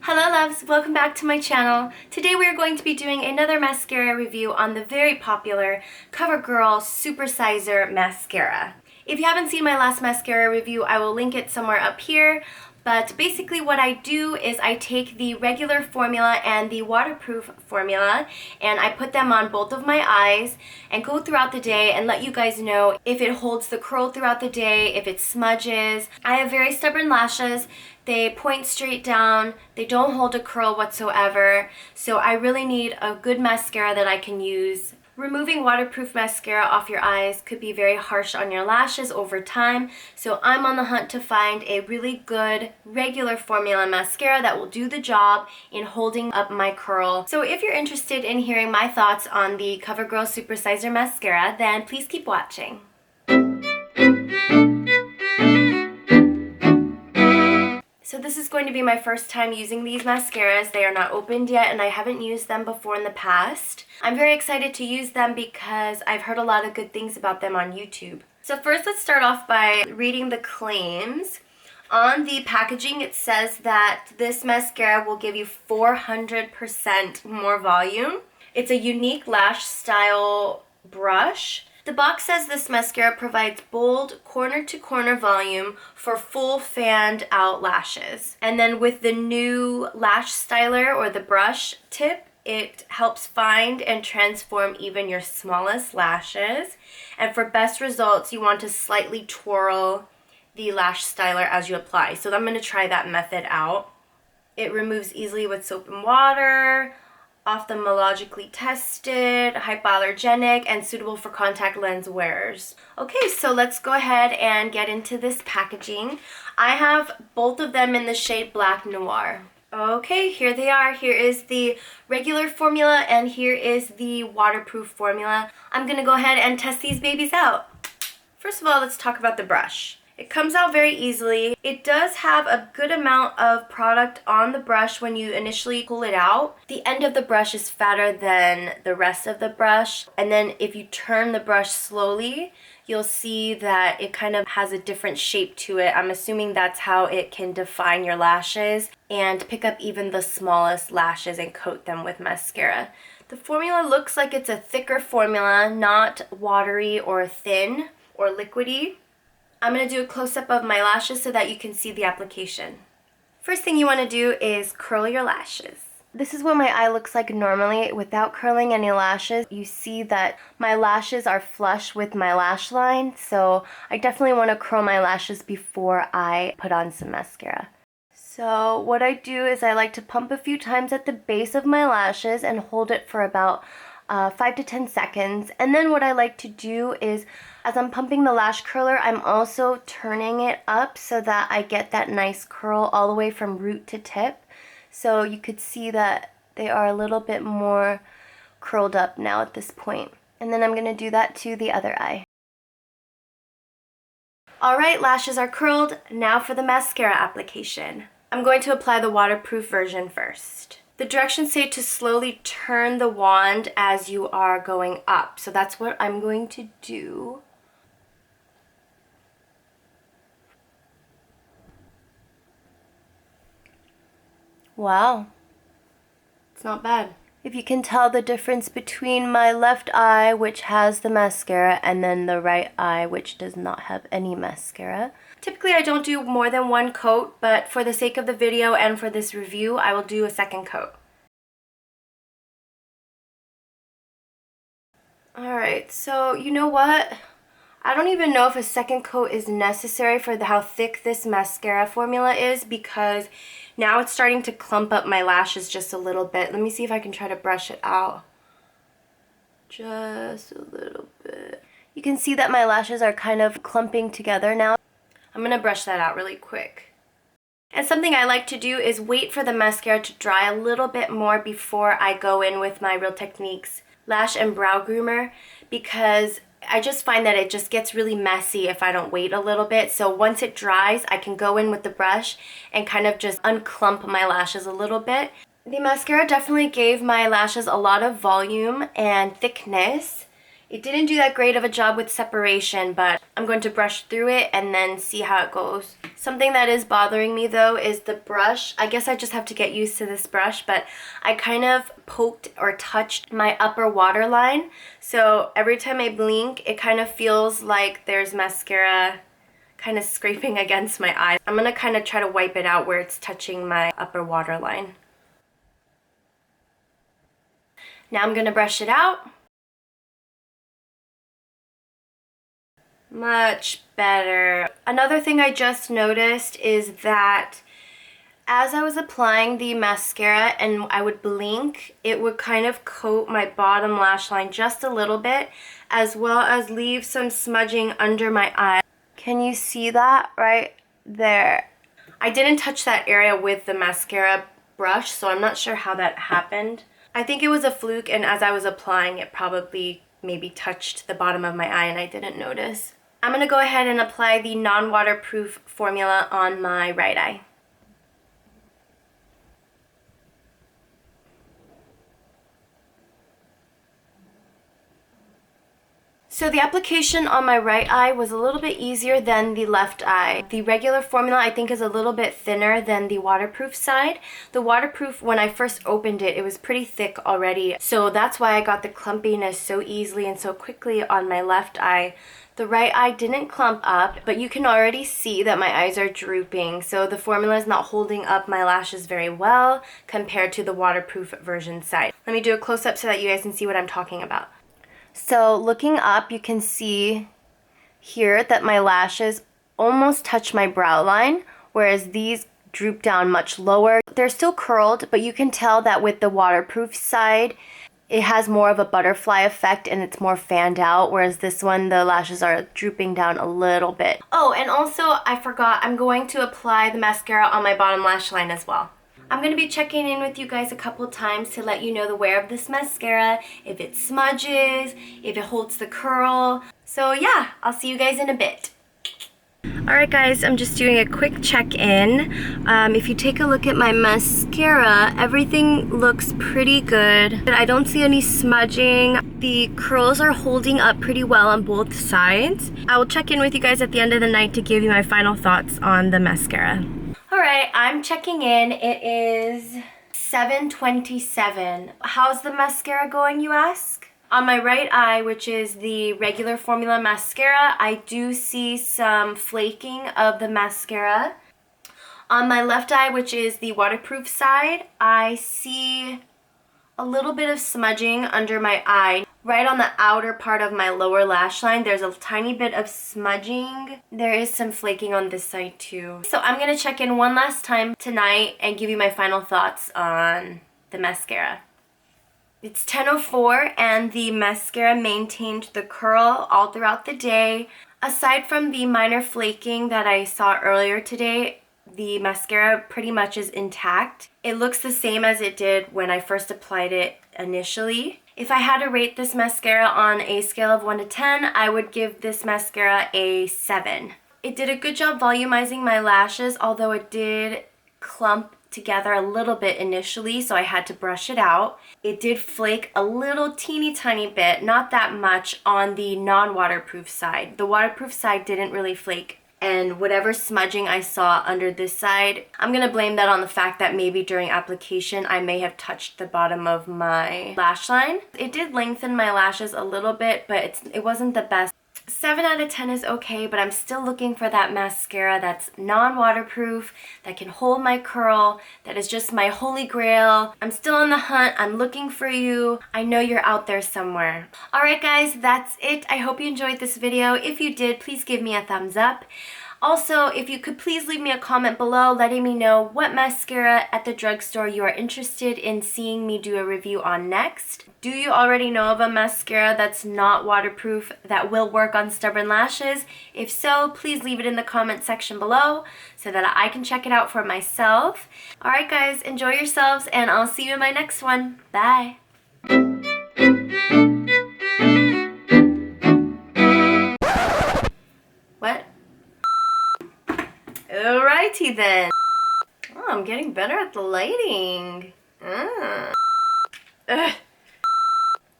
Hello loves, welcome back to my channel. Today we are going to be doing another mascara review on the very popular Covergirl Super Sizer mascara. If you haven't seen my last mascara review, I will link it somewhere up here. But basically what I do is I take the regular formula and the waterproof formula and I put them on both of my eyes and go throughout the day and let you guys know if it holds the curl throughout the day, if it smudges. I have very stubborn lashes. They point straight down, they don't hold a curl whatsoever, so I really need a good mascara that I can use. Removing waterproof mascara off your eyes could be very harsh on your lashes over time, so I'm on the hunt to find a really good regular formula mascara that will do the job in holding up my curl. So if you're interested in hearing my thoughts on the Covergirl Super Sizer mascara, then please keep watching. So this is going to be my first time using these mascaras. They are not opened yet and I haven't used them before in the past. I'm very excited to use them because I've heard a lot of good things about them on YouTube. So first let's start off by reading the claims. On the packaging it says that this mascara will give you 400% more volume. It's a unique lash style brush. The box says this mascara provides bold corner-to-corner volume for full fanned out lashes. And then with the new lash styler or the brush tip, it helps find and transform even your smallest lashes. And for best results, you want to slightly twirl the lash styler as you apply. So I'm going to try that method out. It removes easily with soap and water. Ophthalmologically tested, hypoallergenic, and suitable for contact lens wearers. Okay, so let's go ahead and get into this packaging. I have both of them in the shade Black Noir. Okay, here they are. Here is the regular formula and here is the waterproof formula. I'm gonna go ahead and test these babies out. First of all, let's talk about the brush. It comes out very easily. It does have a good amount of product on the brush when you initially pull it out. The end of the brush is fatter than the rest of the brush. And then if you turn the brush slowly, you'll see that it kind of has a different shape to it. I'm assuming that's how it can define your lashes and pick up even the smallest lashes and coat them with mascara. The formula looks like it's a thicker formula, not watery or thin or liquidy. I'm going to do a close-up of my lashes so that you can see the application. First thing you want to do is curl your lashes. This is what my eye looks like normally without curling any lashes. You see that my lashes are flush with my lash line, so I definitely want to curl my lashes before I put on some mascara. So what I do is I like to pump a few times at the base of my lashes and hold it for about 5 to 10 seconds. And then what I like to do is, as I'm pumping the lash curler, I'm also turning it up so that I get that nice curl all the way from root to tip. So you could see that they are a little bit more curled up now at this point. And then I'm going to do that to the other eye. Alright, lashes are curled. Now for the mascara application. I'm going to apply the waterproof version first. The directions say to slowly turn the wand as you are going up. So that's what I'm going to do. Wow, it's not bad. If you can tell the difference between my left eye, which has the mascara, and then the right eye, which does not have any mascara. Typically I don't do more than one coat, but for the sake of the video and for this review, I will do a second coat. Alright, so you know what? I don't even know if a second coat is necessary for how thick this mascara formula is because now it's starting to clump up my lashes just a little bit. Let me see if I can try to brush it out. Just a little bit. You can see that my lashes are kind of clumping together now. I'm going to brush that out really quick. And something I like to do is wait for the mascara to dry a little bit more before I go in with my Real Techniques lash and brow groomer because I just find that it just gets really messy if I don't wait a little bit. So once it dries, I can go in with the brush and kind of just unclump my lashes a little bit. The mascara definitely gave my lashes a lot of volume and thickness. It didn't do that great of a job with separation, but I'm going to brush through it and then see how it goes. Something that is bothering me though is the brush. I guess I just have to get used to this brush, but I kind of poked or touched my upper waterline. So every time I blink, it kind of feels like there's mascara kind of scraping against my eye. I'm gonna kind of try to wipe it out where it's touching my upper waterline. Now I'm gonna brush it out. Much better. Another thing I just noticed is that as I was applying the mascara and I would blink, it would kind of coat my bottom lash line just a little bit, as well as leave some smudging under my eye. Can you see that right there? I didn't touch that area with the mascara brush, so I'm not sure how that happened. I think it was a fluke, and as I was applying, it probably maybe touched the bottom of my eye and I didn't notice. I'm going to go ahead and apply the non-waterproof formula on my right eye. So the application on my right eye was a little bit easier than the left eye. The regular formula I think is a little bit thinner than the waterproof side. The waterproof, when I first opened it, it was pretty thick already. So that's why I got the clumpiness so easily and so quickly on my left eye. The right eye didn't clump up, but you can already see that my eyes are drooping. So the formula is not holding up my lashes very well compared to the waterproof version side. Let me do a close-up so that you guys can see what I'm talking about. So looking up, you can see here that my lashes almost touch my brow line, whereas these droop down much lower. They're still curled, but you can tell that with the waterproof side, it has more of a butterfly effect and it's more fanned out, whereas this one, the lashes are drooping down a little bit. Oh, and also I forgot, I'm going to apply the mascara on my bottom lash line as well. I'm going to be checking in with you guys a couple times to let you know the wear of this mascara, if it smudges, if it holds the curl. So yeah, I'll see you guys in a bit. Alright guys, I'm just doing a quick check-in. If you take a look at my mascara, everything looks pretty good. I don't see any smudging. The curls are holding up pretty well on both sides. I will check in with you guys at the end of the night to give you my final thoughts on the mascara. Alright, I'm checking in. It is 7:27. How's the mascara going, you ask? On my right eye, which is the regular formula mascara, I do see some flaking of the mascara. On my left eye, which is the waterproof side, I see a little bit of smudging under my eye. Right on the outer part of my lower lash line, there's a tiny bit of smudging. There is some flaking on this side too. So I'm going to check in one last time tonight and give you my final thoughts on the mascara. It's 10:04 and the mascara maintained the curl all throughout the day. Aside from the minor flaking that I saw earlier today, the mascara pretty much is intact. It looks the same as it did when I first applied it initially. If I had to rate this mascara on a scale of 1 to 10, I would give this mascara a 7. It did a good job volumizing my lashes, although it did clump together a little bit initially, so I had to brush it out. It did flake a little teeny tiny bit, not that much, on the non-waterproof side. The waterproof side didn't really flake, and whatever smudging I saw under this side, I'm gonna blame that on the fact that maybe during application I may have touched the bottom of my lash line. It did lengthen my lashes a little bit, but it wasn't the best. 7 out of 10 is okay, but I'm still looking for that mascara that's non-waterproof, that can hold my curl, that is just my holy grail. I'm still on the hunt. I'm looking for you. I know you're out there somewhere. Alright guys, that's it. I hope you enjoyed this video. If you did, please give me a thumbs up. Also, if you could please leave me a comment below letting me know what mascara at the drugstore you are interested in seeing me do a review on next. Do you already know of a mascara that's not waterproof that will work on stubborn lashes? If so, please leave it in the comment section below so that I can check it out for myself. Alright guys, enjoy yourselves and I'll see you in my next one. Bye! What? Alrighty then. Oh, I'm getting better at the lighting.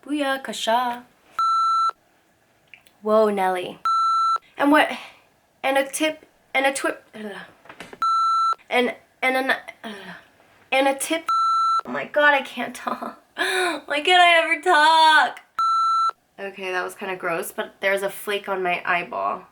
Booyah, kasha. Whoa, Nelly. And what, and a tip, and a twip, and a tip. Oh my god, I can't talk. Why can't I ever talk? Okay, that was kind of gross, but there's a flake on my eyeball.